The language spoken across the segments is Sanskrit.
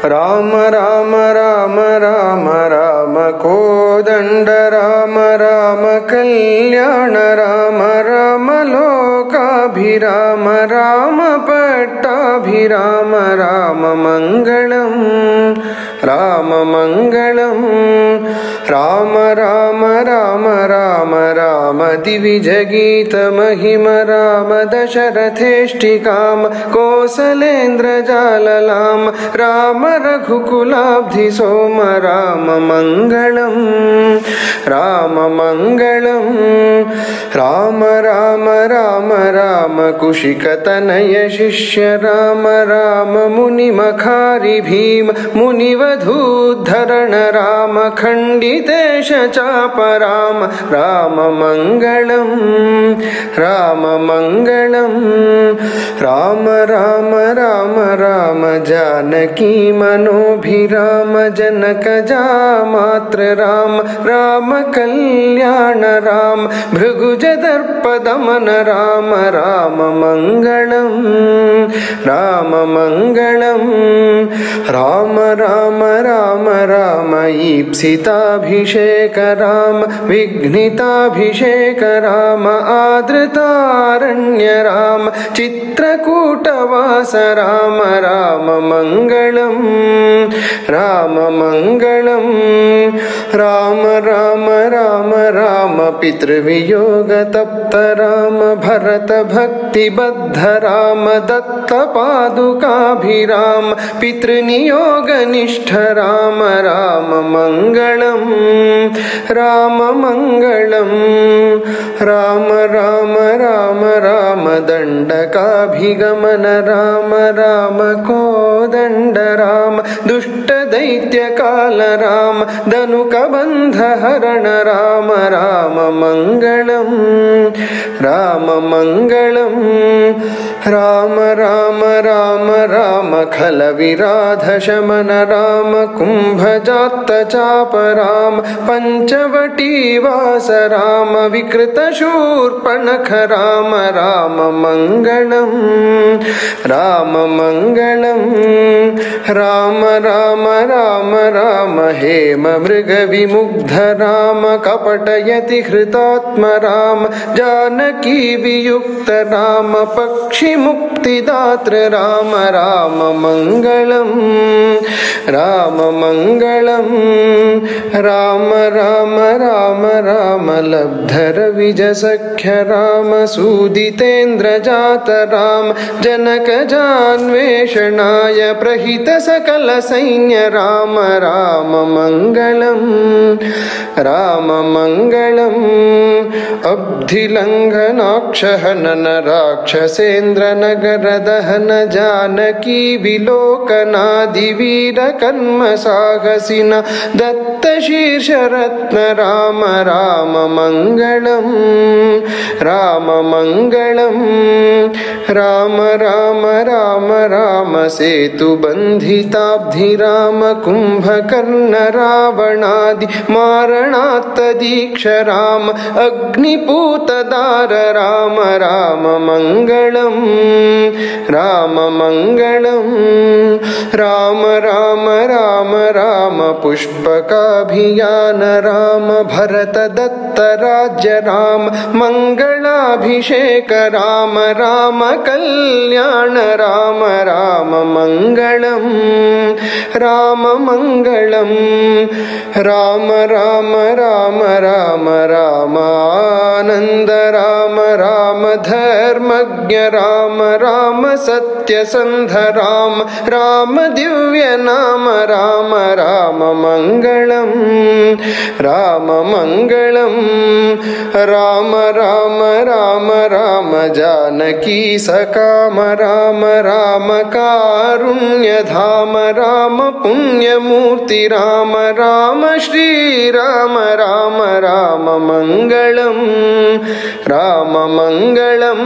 राम राम राम राम राम कोदंड राम राम कल्याण राम राम लोकाभिराम राम पट्टाभिराम राम मंगलम राम मंगलम राम राम राम राम राम दिविजगीत महिम राम दशरथेष्टिकाम कोसलेन्द्र जाललाम राम रघुकुलाब्धि सोम राम मंगलम राम मंगलम राम राम राम राम कुशिकतनय शिष्य राम राम मुनिमखारि भीम मुनिवधूद्धरण राम खंडितेश चाप राम राम मंगलम राम मंगलम राम राम राम राम जानकी मनोभिराम जनक जामात्र राम राम कल्याण राम भृगुज दर्प दमन राम राम मंगलम राम मंगलम राम राम राम राम ईप्सिताभिषेक राम विघ्निताभिषेक राम आदृतारण्य राम चित्रकूटवास राम राम मंगलम राम मंगलम राम राम राम राम पितृवियोग तप्त राम भरत भक्तिबद्ध राम दत्त पादुकाभिराम पितृनियोग निष्ठ राम राम मंगलम राम मंगलम राम राम राम राम दंडकाभिगमन राम राम कोदंड राम दुष्ट दैत्य काल राम धनुकबंध हरण राम राम मंगलम राम मंगलम राम राम राम राम खल विराध शमन राम कुंभजात चाप राम पंचवटी वास राम विकृत शूर्पणख राम राम मंगलम राम मंगलम राम राम राम राम हेम मृग विमुग्ध राम कपटयति हृतात्म राम जानकी वियुक्त राम पक्षि मुक्तिदात्र राम राम मंगलम राम मंगलम राम राम राम राम लब्धर विज सख्य राम सूदितेन्द्र जात राम जनक जान्वेषणाय प्रहित सकल सैन्य राम राम मंगलम राम मंगलम अब्धिलंघनाक्षहनन राक्षसेन्द्र नगर दहन जानकी विलोकनादिवीर कर्म साहसिन दत्त शीर्ष रत्न राम राम मंगलम राम मंगलम राम राम राम राम सेतु बंधिताब्धि राम कुंभकर्ण रावणादि मारणात्त दीक्ष राम अग्निपूत दार राम राम मंगलम राम मंगलम राम राम राम राम पुष्पकाभियान राम भरत दत्त राज्य राम मंगलाभिषेक राम राम कल्याण राम राम मंगलम राम मंगलम राम राम राम राम राम आनंद राम राम धर्मज्ञ राम राम सत्यसंध राम राम दिव्य नाम राम राम मंगलम राम मंगलम राम राम राम राम जानकी सकाम राम राम कारुण्य धाम राम पुण्यमूर्ति राम राम श्री राम राम राम मंगलम राम मंगलम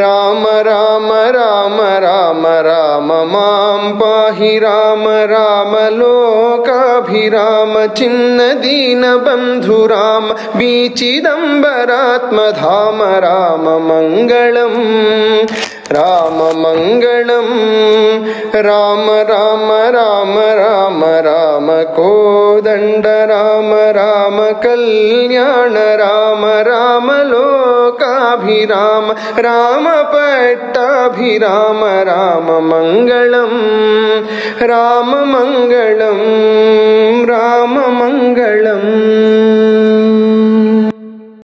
राम राम राम राम राम मां पाहि राम राम लोकाभिराम चिन्न दीन बंधु राम बीचिदंबरात्म धाम राम मंगलम राममङ्गलं राम राम राम राम राम कोदण्ड राम राम कल्याण राम राम लोकाभिराम राम पट्टाभिराम राममङ्गलं राममङ्गलं